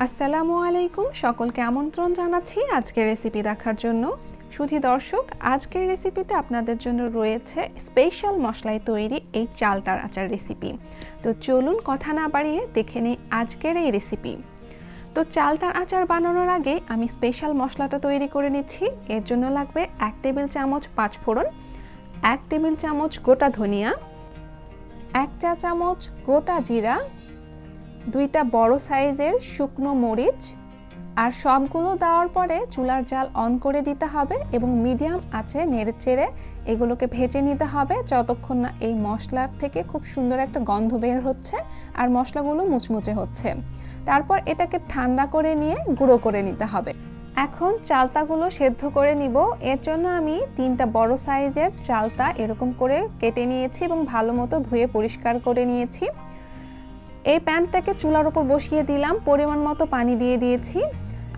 আসসালামু আলাইকুম, সকলকে আমন্ত্রণ জানাচ্ছি আজকের রেসিপি দেখার জন্য। সুধী দর্শক, আজকের রেসিপিতে আপনাদের জন্য রয়েছে স্পেশাল মশলায় তৈরি এই চালতার আচার রেসিপি। তো চলুন কথা না বাড়িয়ে দেখে নিই আজকের এই রেসিপি। তো চালতার আচার বানানোর আগে আমি স্পেশাল মশলাটা তৈরি করে নিচ্ছি। এর জন্য লাগবে 1 টেবিল চামচ পাঁচফোড়ন, 1 টেবিল চামচ গোটা ধনিয়া, 1 চা চামচ গোটা জিরা, 2টা বড় সাইজের শুকনো মরিচ। আর সবগুলো দেওয়ার পরে চুলার জাল অন করে দিতে হবে এবং মিডিয়াম আঁচে নেড়েচেড়ে এগুলোকে ভেজে নিতে হবে যতক্ষণ না এই মশলার থেকে খুব সুন্দর একটা গন্ধ বের হচ্ছে আর মশলাগুলো মুচমুচে হচ্ছে। তারপর এটাকে ঠান্ডা করে নিয়ে গুঁড়ো করে নিতে হবে। এখন চালতাগুলো সেদ্ধ করে নিব। এর জন্য আমি 3টা বড় সাইজের চালতা এরকম করে কেটে নিয়েছি এবং ভালো মতো ধুয়ে পরিষ্কার করে নিয়েছি। এই প্যানটাকে চুলার উপর বসিয়ে দিলাম, পরিমাণ মতো পানি দিয়ে দিয়েছি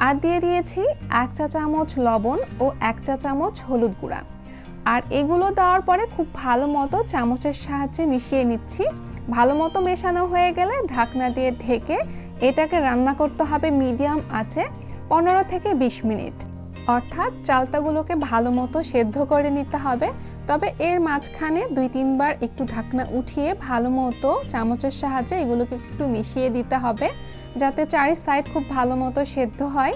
আর দিয়ে দিয়েছি 1 চা চামচ লবণ ও 1 চা চামচ হলুদ গুঁড়া। আর এগুলো দেওয়ার পরে খুব ভালো মতো চামচের সাহায্যে মিশিয়ে নিচ্ছি। ভালো মতো মেশানো হয়ে গেলে ঢাকনা দিয়ে ঢেকে এটাকে রান্না করতে হবে মিডিয়াম আঁচে 15 থেকে 20 মিনিট। অর্থাৎ চালতাগুলোকে ভালো মতো সেদ্ধ করে নিতে হবে। তবে এর মাঝখানে 2-3 বার একটু ঢাকনা উঠিয়ে ভালো মতো চামচের সাহায্যে এগুলোকে একটু মিশিয়ে দিতে হবে যাতে চারি সাইড খুব ভালো মতো সেদ্ধ হয়।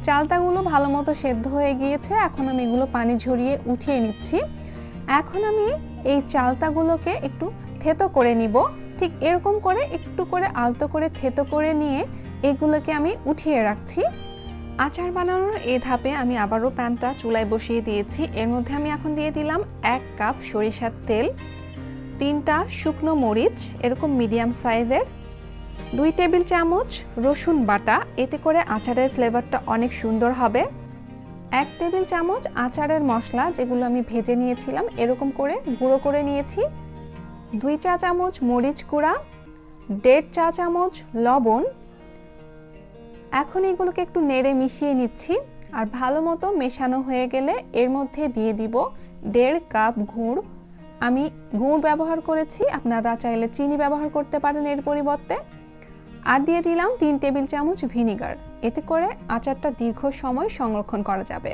চালতাগুলো ভালো মতো সেদ্ধ হয়ে গিয়েছে, এখন আমি এগুলো পানি ঝরিয়ে উঠিয়ে নিচ্ছি। এখন আমি এই চালতাগুলোকে একটু থেতো করে নিব। ঠিক এরকম করে একটু করে আলতো করে থেতো করে নিয়ে এগুলোকে আমি উঠিয়ে রাখছি। আচার বানানোর এই ধাপে আমি আবারও প্যানটা চুলায় বসিয়ে দিয়েছি। এর মধ্যে আমি এখন দিয়ে দিলাম 1 কাপ সরিষার তেল, 3টা শুকনো মরিচ এরকম মিডিয়াম সাইজের, 2 টেবিল চামচ রসুন বাটা, এতে করে আচারের ফ্লেভারটা অনেক সুন্দর হবে, 1 টেবিল চামচ আচারের মশলা যেগুলো আমি ভেজে নিয়েছিলাম এরকম করে গুঁড়ো করে নিয়েছি, 2 চা চামচ মরিচ গুঁড়া, 1.5 চা চামচ লবণ। এখন এগুলোকে একটু নেড়ে মিশিয়ে নিচ্ছি আর ভালো মতো মেশানো হয়ে গেলে এর মধ্যে দিয়ে দিব 1.5 কাপ গুড়। আমি গুড় ব্যবহার করেছি, আপনারা চাইলে চিনি ব্যবহার করতে পারেন এর পরিবর্তে। আর দিয়ে দিলাম 3 টেবিল চামচ ভিনিগার, এতে করে আচারটা দীর্ঘ সময় সংরক্ষণ করা যাবে।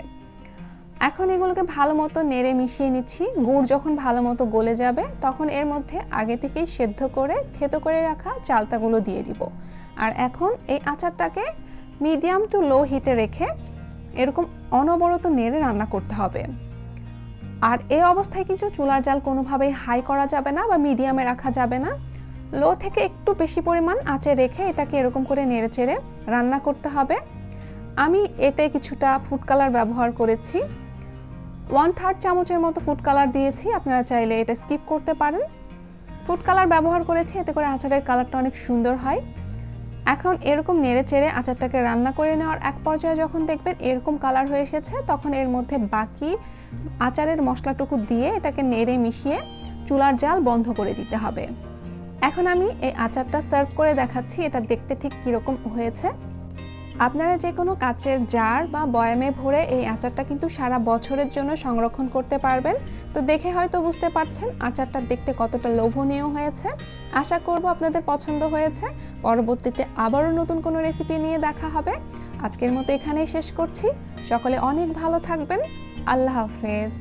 এখন এগুলোকে ভালো মতো নেড়ে মিশিয়ে নিচ্ছি। গুড় যখন ভালো মতো গলে যাবে তখন এর মধ্যে আগে থেকেই সেদ্ধ করে থেতো করে রাখা চালতাগুলো দিয়ে দিব। আর এখন এই আচারটাকে মিডিয়াম টু লো হিটে রেখে এরকম অনবরত নেড়ে রান্না করতে হবে। আর এই অবস্থায় কিন্তু চুলার জাল কোনোভাবেই হাই করা যাবে না বা মিডিয়ামে রাখা যাবে না। লো থেকে একটু বেশি পরিমাণ আঁচে রেখে এটাকে এরকম করে নেড়ে চেড়ে রান্না করতে হবে। আমি এতে কিছুটা ফুড কালার ব্যবহার করেছি, 1/3 চামচের মতো ফুড কালার দিয়েছি, আপনারা চাইলে এটা স্কিপ করতে পারেন। ফুড কালার ব্যবহার করেছি, এতে করে আচারের কালারটা অনেক সুন্দর হয়। এখন এরকম নেড়ে চেড়ে আচারটাকে রান্না করে নেওয়ার এক পর্যায়ে যখন দেখবেন এরকম কালার হয়ে এসেছে তখন এর মধ্যে বাকি আচারের মশলাটুকু দিয়ে এটাকে নেড়ে মিশিয়ে চুলার জাল বন্ধ করে দিতে হবে। এখন আমি এই আচারটা সার্ভ করে দেখাচ্ছি এটা দেখতে ঠিক কীরকম হয়েছে। আপনারা যে কোনো কাচের জার বা বয়ামে ভরে এই আচারটা কিন্তু সারা বছরের জন্য সংরক্ষণ করতে পারবেন। তো দেখে হয়তো বুঝতে পারছেন আচারটা দেখতে কতটা লোভনীয় হয়েছে। আশা করব আপনাদের পছন্দ হয়েছে। পরবর্তীতে আবারও নতুন কোনো রেসিপি নিয়ে দেখা হবে। আজকের মতো এখানেই শেষ করছি। সকলে অনেক ভালো থাকবেন। আল্লাহ হাফেজ।